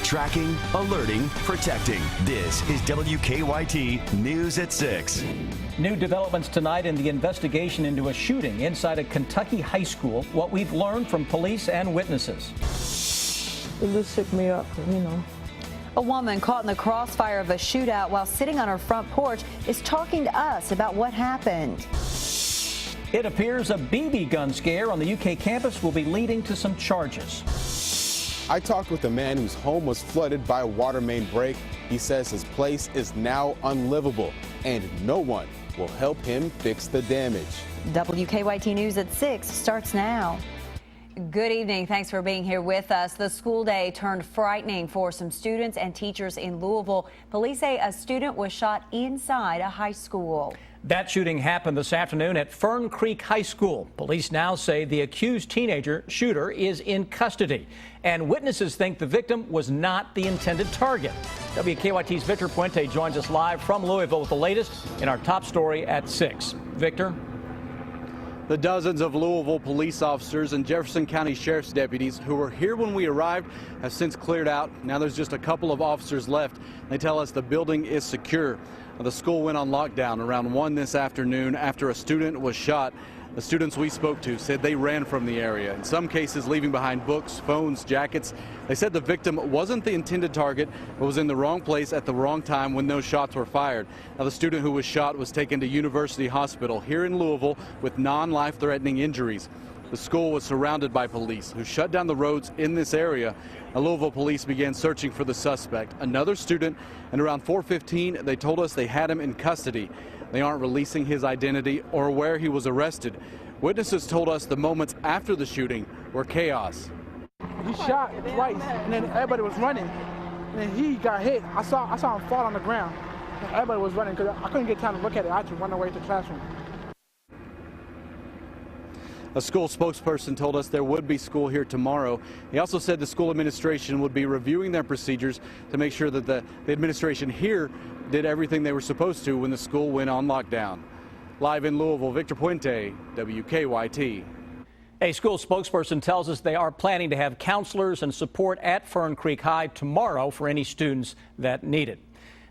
Tracking, alerting, protecting. This is WKYT News at 6. New developments tonight in the investigation into a shooting inside a Kentucky high school. What we've learned from police and witnesses. It just shook me up, you know. A woman caught in the crossfire of a shootout while sitting on her front porch is talking to us about what happened. It appears a BB gun scare on the UK campus will be leading to some charges. I talked with a man whose home was flooded by a water main break. He says his place is now unlivable and no one will help him fix the damage. WKYT News at 6 starts now. Good evening. Thanks for being here with us. The school day turned frightening for some students and teachers in Louisville. Police say a student was shot inside a high school. That shooting happened this afternoon at Fern Creek High School. Police now say the accused teenager shooter is in custody, and witnesses think the victim was not the intended target. WKYT's Victor Puente joins us live from Louisville with the latest in our top story at 6. Victor? The dozens of Louisville police officers and Jefferson County Sheriff's deputies who were here when we arrived have since cleared out. Now there's just a couple of officers left. They tell us the building is secure. The school went on lockdown around 1 this afternoon after a student was shot. The students we spoke to said they ran from the area, in some cases leaving behind books, phones, jackets. They said the victim wasn't the intended target, but was in the wrong place at the wrong time when those shots were fired. Now, the student who was shot was taken to University Hospital here in Louisville with non-life-threatening injuries. The school was surrounded by police who shut down the roads in this area. Now, Louisville police began searching for the suspect, another student, and around 4:15 they told us they had him in custody. They aren't releasing his identity or where he was arrested. Witnesses told us the moments after the shooting were chaos. He shot twice, and then everybody was running, and then he got hit. I saw him fall on the ground, and everybody was running because I couldn't get time to look at it. I had to run away to the classroom. A school spokesperson told us there would be school here tomorrow. He also said the school administration would be reviewing their procedures to make sure that the administration here did everything they were supposed to when the school went on lockdown. Live in Louisville, Victor Puente, WKYT. A school spokesperson tells us they are planning to have counselors and support at Fern Creek High tomorrow for any students that need it.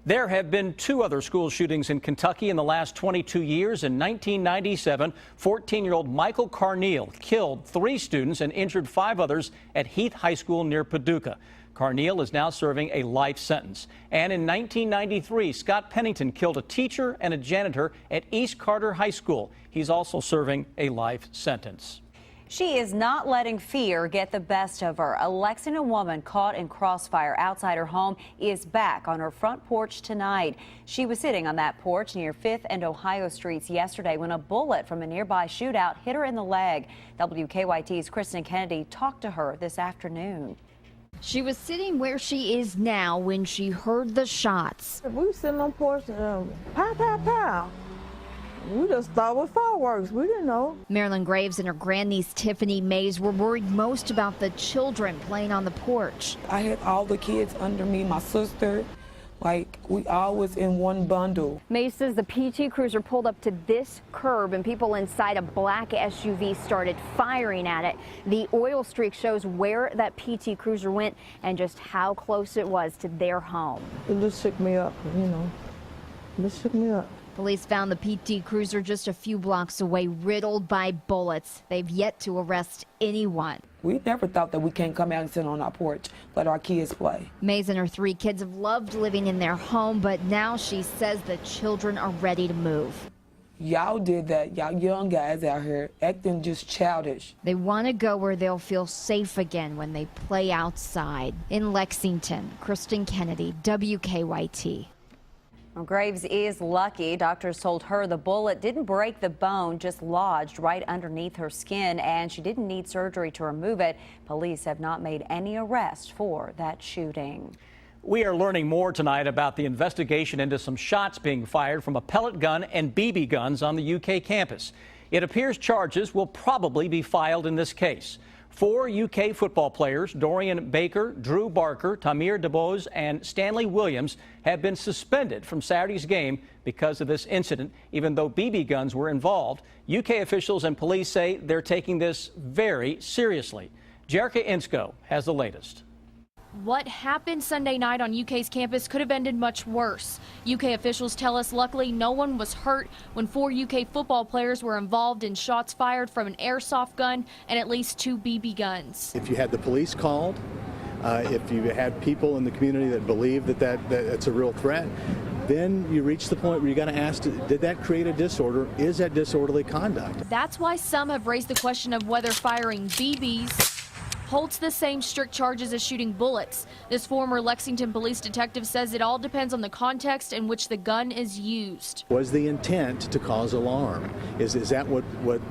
There have been 2 other school shootings in Kentucky in the last 22 years. In 1997, 14-year-old Michael Carneal killed 3 students and injured 5 others at Heath High School near Paducah. Carneal is now serving a life sentence. And in 1993, Scott Pennington killed a teacher and a janitor at East Carter High School. He's also serving a life sentence. She is not letting fear get the best of her. A Lexington woman caught in crossfire outside her home is back on her front porch tonight. She was sitting on that porch near 5th and Ohio Streets yesterday when a bullet from a nearby shootout hit her in the leg. WKYT's Kristen Kennedy talked to her this afternoon. She was sitting where she is now when she heard the shots. We were sitting on the porch, pow, pow, pow. We just thought it was fireworks. We didn't know. Marilyn Graves and her grandniece Tiffany Mays were worried most about the children playing on the porch. I had all the kids under me, my sister. Like, we all was in one bundle. Mays says the PT Cruiser pulled up to this curb and people inside a black SUV started firing at it. The oil streak shows where that PT Cruiser went and just how close it was to their home. It just shook me up, you know. It just shook me up. Police found the PT Cruiser just a few blocks away, riddled by bullets. They've yet to arrest anyone. We never thought that we can't come out and sit on our porch, let our kids play. Mays and her 3 kids have loved living in their home, but now she says the children are ready to move. Y'all did that. Y'all young guys out here acting just childish. They want to go where they'll feel safe again when they play outside. In Lexington, Kristen Kennedy, WKYT. Well, Graves is lucky. Doctors told her the bullet didn't break the bone, just lodged right underneath her skin, and she didn't need surgery to remove it. Police have not made any arrests for that shooting. We are learning more tonight about the investigation into some shots being fired from a pellet gun and BB guns on the UK campus. It appears charges will probably be filed in this case. 4 UK football players, Dorian Baker, Drew Barker, Tamir DeBose, and Stanley Williams, have been suspended from Saturday's game because of this incident, even though BB guns were involved. UK officials and police say they're taking this very seriously. Jerica Insko has the latest. What happened Sunday night on UK's campus could have ended much worse. UK officials tell us luckily no one was hurt when 4 UK football players were involved in shots fired from an airsoft gun and at least 2 BB guns. If you had the police called, if you had people in the community that believe that it's a real threat, then you reach the point where you got to ask, did that create a disorder? Is that disorderly conduct? That's why some have raised the question of whether firing BBs holds the same strict charges as shooting bullets. This former Lexington police detective says it all depends on the context in which the gun is used. Was the intent to cause alarm? Is that what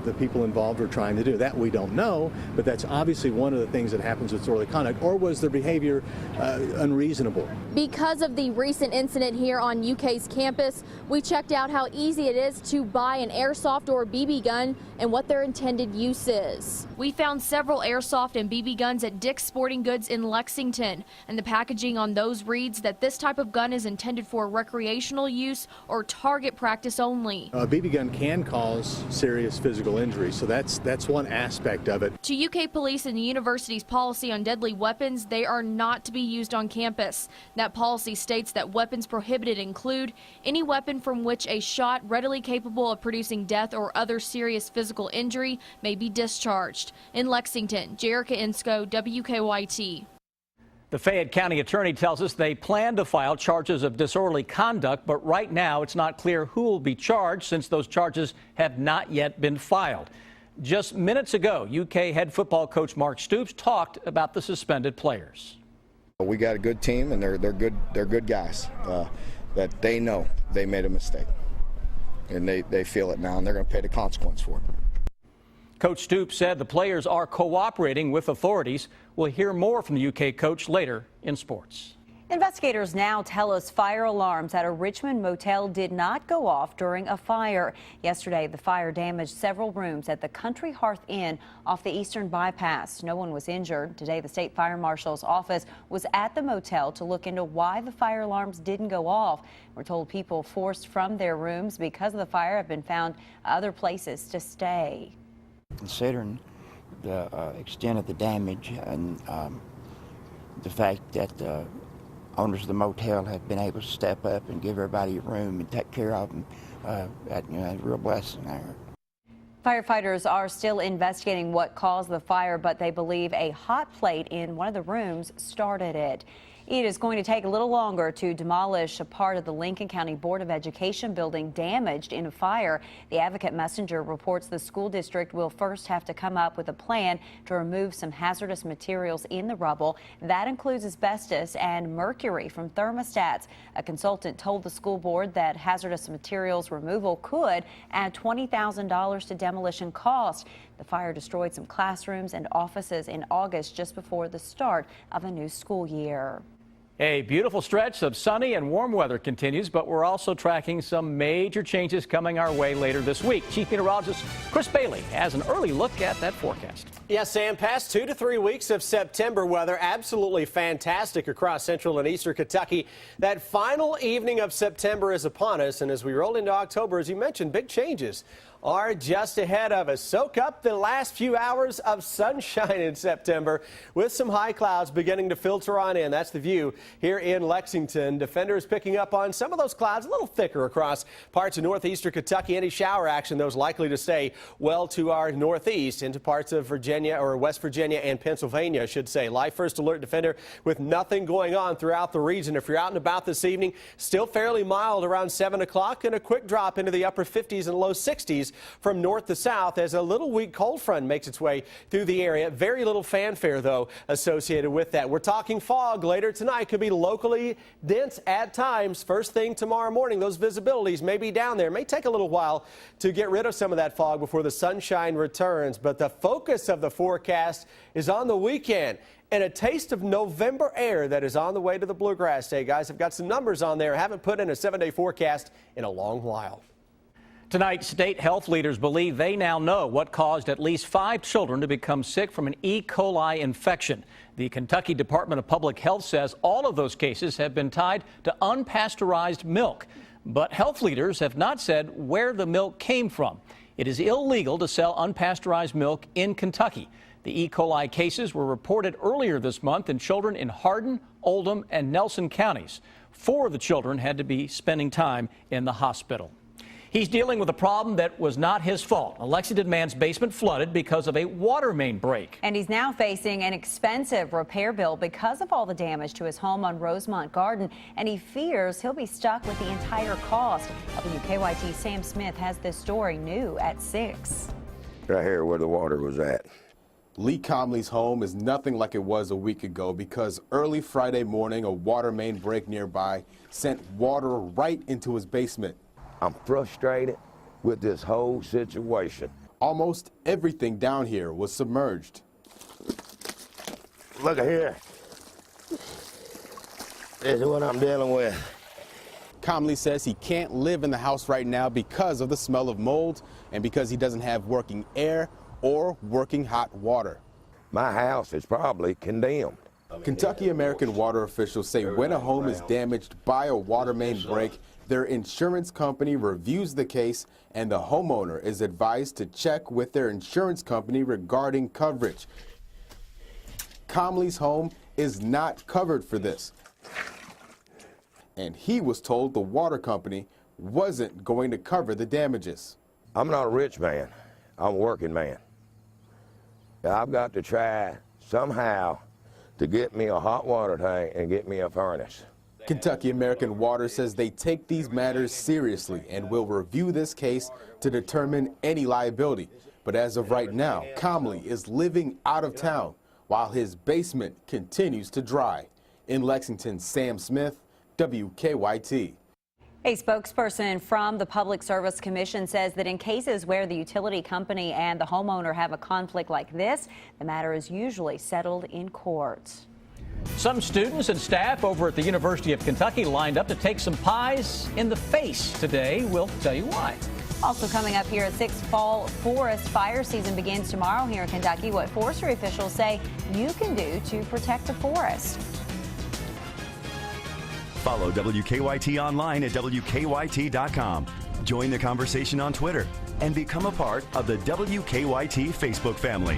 the people involved are trying to do? That we don't know, but that's obviously one of the things that happens with disorderly conduct. Or was their behavior unreasonable? Because of the recent incident here on UK's campus, we checked out how easy it is to buy an airsoft or BB gun and what their intended use is. We found several airsoft and BB guns at Dick's Sporting Goods in Lexington, and the packaging on those reads that this type of gun is intended for recreational use or target practice only. A BB gun can cause serious physical injury, so that's one aspect of it. To UK police and the university's policy on deadly weapons, they are not to be used on campus. That policy states that weapons prohibited include any weapon from which a shot readily capable of producing death or other serious physical injury may be discharged. In Lexington, Jerica Insco, WKYT. The Fayette County Attorney tells us they plan to file charges of disorderly conduct, but right now it's not clear who will be charged since those charges have not yet been filed. Just minutes ago, UK head football coach Mark Stoops talked about the suspended players. We got a good team, and they're good guys that they know they made a mistake, and they feel it now, and they're going to pay the consequence for it. Coach Stoops said the players are cooperating with authorities. We'll hear more from the UK coach later in sports. Investigators now tell us fire alarms at a Richmond motel did not go off during a fire. Yesterday, the fire damaged several rooms at the Country Hearth Inn off the Eastern Bypass. No one was injured. Today, the state fire marshal's office was at the motel to look into why the fire alarms didn't go off. We're told people forced from their rooms because of the fire have been found other places to stay. Considering the extent of the damage and the fact that the owners of the motel have been able to step up and give everybody a room and take care of them, that's a real blessing there. Firefighters are still investigating what caused the fire, but they believe a hot plate in one of the rooms started it. It is going to take a little longer to demolish a part of the Lincoln County Board of Education building damaged in a fire. The Advocate Messenger reports the school district will first have to come up with a plan to remove some hazardous materials in the rubble. That includes asbestos and mercury from thermostats. A consultant told the school board that hazardous materials removal could add $20,000 to demolition cost. The fire destroyed some classrooms and offices in August, just before the start of a new school year. A beautiful stretch of sunny and warm weather continues, but we're also tracking some major changes coming our way later this week. Chief Meteorologist Chris Bailey has an early look at that forecast. Yes, Sam, past 2 to 3 weeks of September weather, absolutely fantastic across central and eastern Kentucky. That final evening of September is upon us, and as we roll into October, as you mentioned, big changes are just ahead of us. Soak up the last few hours of sunshine in September with some high clouds beginning to filter on in. That's the view here in Lexington. Defenders picking up on some of those clouds a little thicker across parts of northeastern Kentucky. Any shower action, those likely to stay well to our northeast into parts of Virginia or West Virginia and Pennsylvania, I should say. Live first alert defender with nothing going on throughout the region. If you're out and about this evening, still fairly mild around 7 o'clock and a quick drop into the upper 50s and low 60s from north to south as a little weak cold front makes its way through the area. Very little fanfare, though, associated with that. We're talking fog later tonight. Could be locally dense at times. First thing tomorrow morning, those visibilities may be down there. It may take a little while to get rid of some of that fog before the sunshine returns. But the focus of the forecast is on the weekend and a taste of November air that is on the way to the Bluegrass Day. Guys, I've got some numbers on there. I haven't put in a 7-day forecast in a long while. Tonight, state health leaders believe they now know what caused at least 5 children to become sick from an E. coli infection. The Kentucky Department of Public Health says all of those cases have been tied to unpasteurized milk. But health leaders have not said where the milk came from. It is illegal to sell unpasteurized milk in Kentucky. The E. coli cases were reported earlier this month in children in Hardin, Oldham, and Nelson counties. 4 of the children had to be spending time in the hospital. He's dealing with a problem that was not his fault. A Lexington man's basement flooded because of a water main break. And he's now facing an expensive repair bill because of all the damage to his home on Rosemont Garden, and he fears he'll be stuck with the entire cost. WKYT Sam Smith has this story new at 6. Right here where the water was at. Lee Comley's home is nothing like it was a week ago because early Friday morning, a water main break nearby sent water right into his basement. I'm frustrated with this whole situation. Almost everything down here was submerged. Look at here. This is what I'm dealing with. Comley says he can't live in the house right now because of the smell of mold and because he doesn't have working air or working hot water. My house is probably condemned. Kentucky American water officials say when a home is damaged by a water main break, their insurance company reviews the case and the homeowner is advised to check with their insurance company regarding coverage. Comley's home is not covered for this, and he was told the water company wasn't going to cover the damages. I'm not a rich man. I'm a working man. I've got to try somehow to get me a hot water tank and get me a furnace. Kentucky American Water says they take these matters seriously and will review this case to determine any liability. But as of right now, Comley is living out of town while his basement continues to dry. In Lexington, Sam Smith, WKYT. A spokesperson from the Public Service Commission says that in cases where the utility company and the homeowner have a conflict like this, the matter is usually settled in court. Some students and staff over at the University of Kentucky lined up to take some pies in the face today. We'll tell you why. Also coming up here at 6, fall forest fire season begins tomorrow here in Kentucky. What forestry officials say you can do to protect the forest. Follow WKYT online at WKYT.com. Join the conversation on Twitter and become a part of the WKYT Facebook family.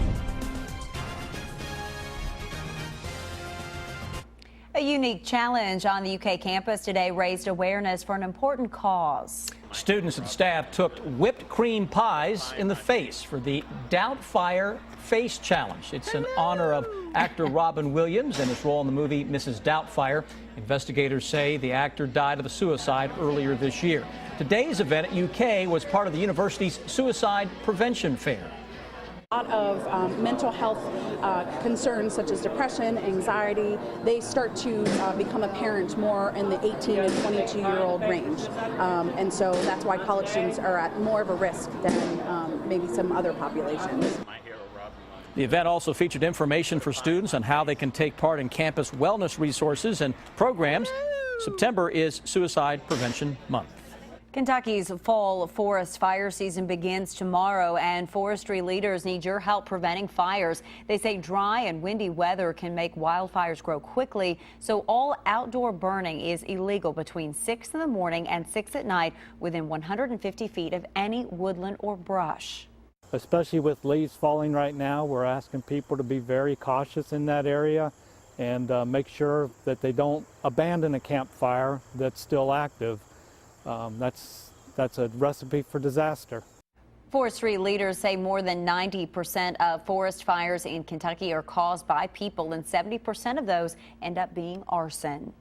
A unique challenge on the UK campus today raised awareness for an important cause. Students and staff took whipped cream pies in the face for the Doubtfire Face Challenge. It's in honor of actor Robin Williams and his role in the movie Mrs. Doubtfire. Investigators say the actor died of a suicide earlier this year. Today's event at UK was part of the university's suicide prevention fair. A lot of mental health concerns such as depression, anxiety, they start to become apparent more in the 18 to 22-year-old range. And so that's why college students are at more of a risk than maybe some other populations. The event also featured information for students on how they can take part in campus wellness resources and programs. September is Suicide Prevention Month. Kentucky's fall forest fire season begins tomorrow, and forestry leaders need your help preventing fires. They say dry and windy weather can make wildfires grow quickly, so all outdoor burning is illegal between 6 in the morning and 6 at night within 150 feet of any woodland or brush. Especially with leaves falling right now, we're asking people to be very cautious in that area and make sure that they don't abandon a campfire that's still active. That's a recipe for disaster. Forestry leaders say more than 90% of forest fires in Kentucky are caused by people, and 70% of those end up being arson.